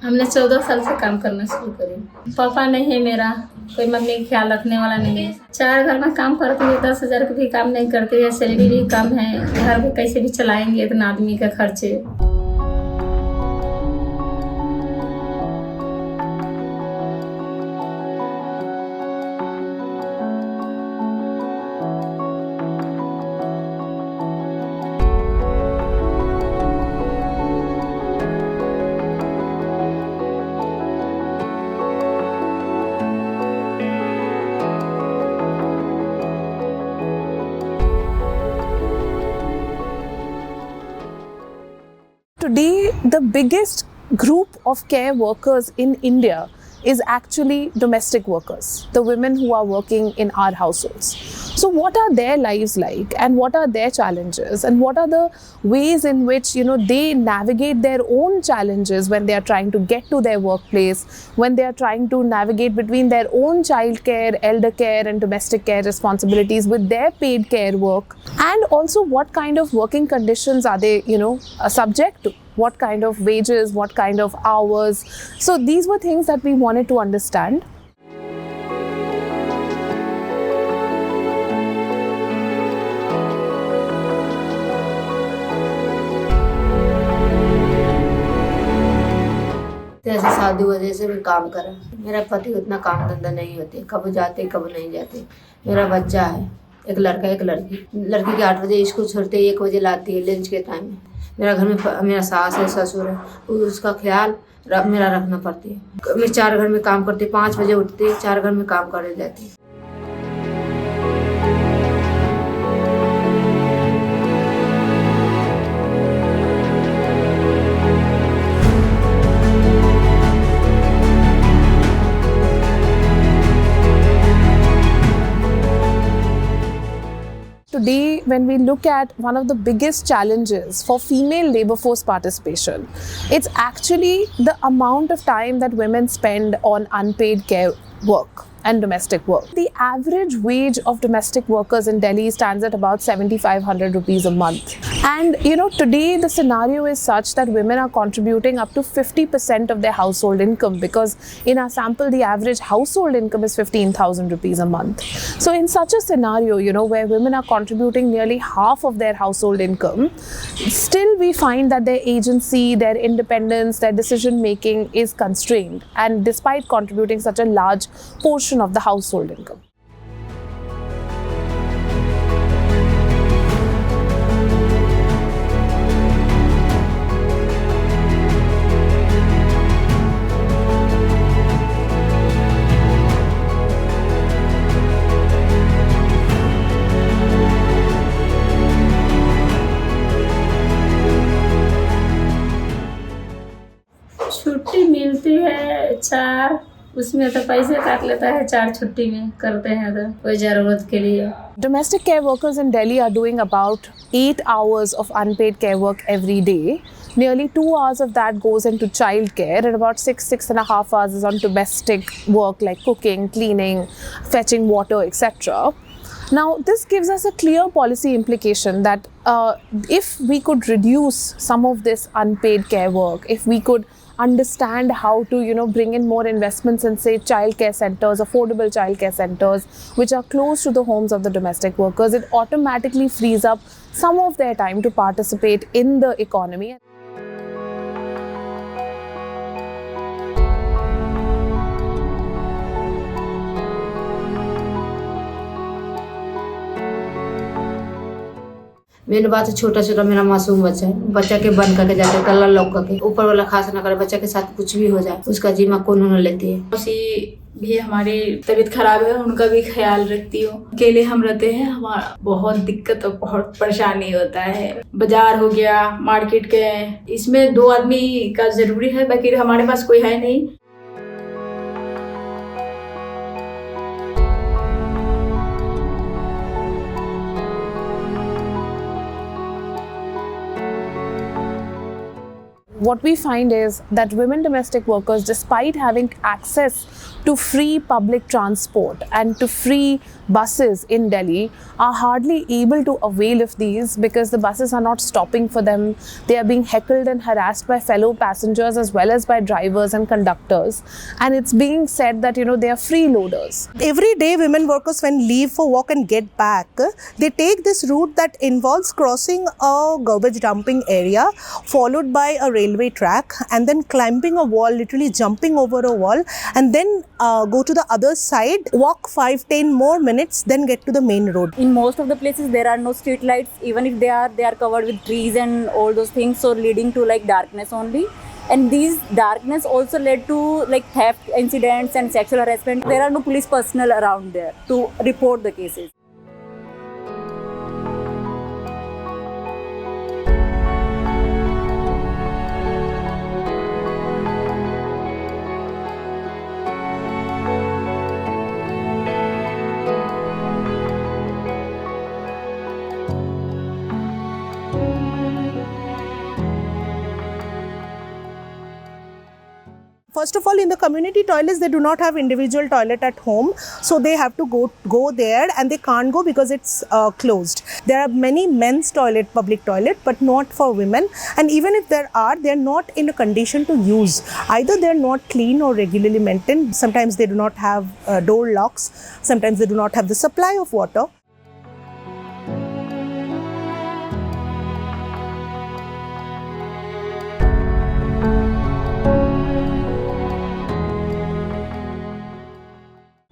हमने 14 साल से काम करना शुरू करी। पापा नहीं है मेरा, कोई मम्मी का ख्याल रखने वाला नहीं है। 4 घर में काम करती है, 10,000 का भी काम नहीं करती है, सैलरी भी कम है। घर भी कैसे भी चलाएंगे इतना आदमी का खर्चे। Today, the biggest group of care workers in India is actually domestic workers, the women who are working in our households. So what are their lives like, and what are their challenges, and what are the ways in which they navigate their own challenges when they are trying to get to their workplace, when they are trying to navigate between their own child care, elder care and domestic care responsibilities with their paid care work, and also what kind of working conditions are they subject to, what kind of wages, what kind of hours. So these were things that we wanted to understand. जैसे शादी वजह से भी काम करा। मेरा पति उतना काम धंधा नहीं होते, कब जाते कब नहीं जाते। मेरा बच्चा है, एक लड़का एक लड़की। लड़की के 8 बजे स्कूल छोड़ते 1 बजे लाती है लंच के टाइम में। मेरा घर में मेरा सास है, ससुर है, उसका ख्याल मेरा रखना पड़ती है। मैं 4 घर में काम करती, 5 बजे उठती, 4 घर में काम करने जाती। Today, when we look at one of the biggest challenges for female labor force participation, it's actually the amount of time that women spend on unpaid care work and domestic work. The average wage of domestic workers in Delhi stands at about 7,500 rupees a month. And today the scenario is such that women are contributing up to 50% of their household income, because in our sample the average household income is 15,000 rupees a month. So in such a scenario, where women are contributing nearly half of their household income, still we find that their agency, their independence, their decision making is constrained, and despite contributing such a large portion of the household income. छुट्टी मिलती है 4, उसमें तो पैसे काट लेता है। 4 छुट्टी में करते हैं तो कोई ज़रूरत के लिए। Domestic care workers in Delhi are doing about 8 hours of unpaid care work every day. Nearly 2 hours of that goes into child care, and about 6.5 hours is on domestic work like cooking, cleaning, fetching water, etc. Now, this gives us a clear policy implication that if we could reduce some of this unpaid care work, if we could understand how to bring in more investments in, say, childcare centers, affordable childcare centers which are close to the homes of the domestic workers, it automatically frees up some of their time to participate in the economy. Main बात है, छोटा मेरा मासूम बच्चा है। बच्चा के बंद करके जाते, तल्ला लॉक करके, ऊपर वाला खास ना करे बच्चा के साथ कुछ भी हो जाए, उसका जिम्मा कौन न लेती है। उसी भी हमारी तबीयत खराब है, उनका भी ख्याल रखती हूँ। अकेले हम रहते हैं, हमारा बहुत दिक्कत और बहुत परेशानी होता है। बाजार हो गया, मार्केट के, इसमें 2 आदमी का जरूरी है, बाकी हमारे पास कोई है नहीं। What we find is that women domestic workers, despite having access to free public transport and to free buses in Delhi are hardly able to avail of these because the buses are not stopping for them. They are being heckled and harassed by fellow passengers as well as by drivers and conductors. And it's being said that, they are freeloaders. Every day women workers, when leave for work and get back, they take this route that involves crossing a garbage dumping area, followed by a railway track, and then climbing a wall, literally jumping over a wall, and then go to the other side, walk 5-10 more minutes, then get to the main road. In most of the places there are no street lights. Even if they are covered with trees and all those things, so leading to like darkness only. And these darkness also led to like theft incidents and sexual harassment. There are no police personnel around there to report the cases. First of all, in the community toilets, they do not have individual toilet at home, so they have to go there, and they can't go because it's closed. There are many men's public toilet, but not for women. And even if there are, they are not in a condition to use. Either they are not clean or regularly maintained. Sometimes they do not have door locks. Sometimes they do not have the supply of water.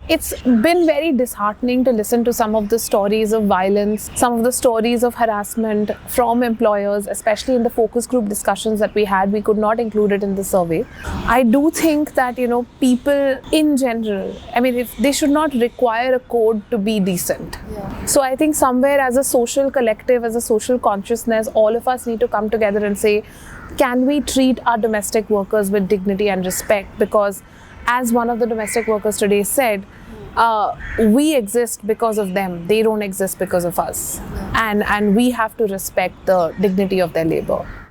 It's been very disheartening to listen to some of the stories of violence, some of the stories of harassment from employers, especially in the focus group discussions that we had. We could not include it in the survey. I do think that, people in general, if they should not require a code to be decent. Yeah. So I think somewhere as a social collective, as a social consciousness, all of us need to come together and say, can we treat our domestic workers with dignity and respect? Because as one of the domestic workers today said, we exist because of them. They don't exist because of us. And we have to respect the dignity of their labor.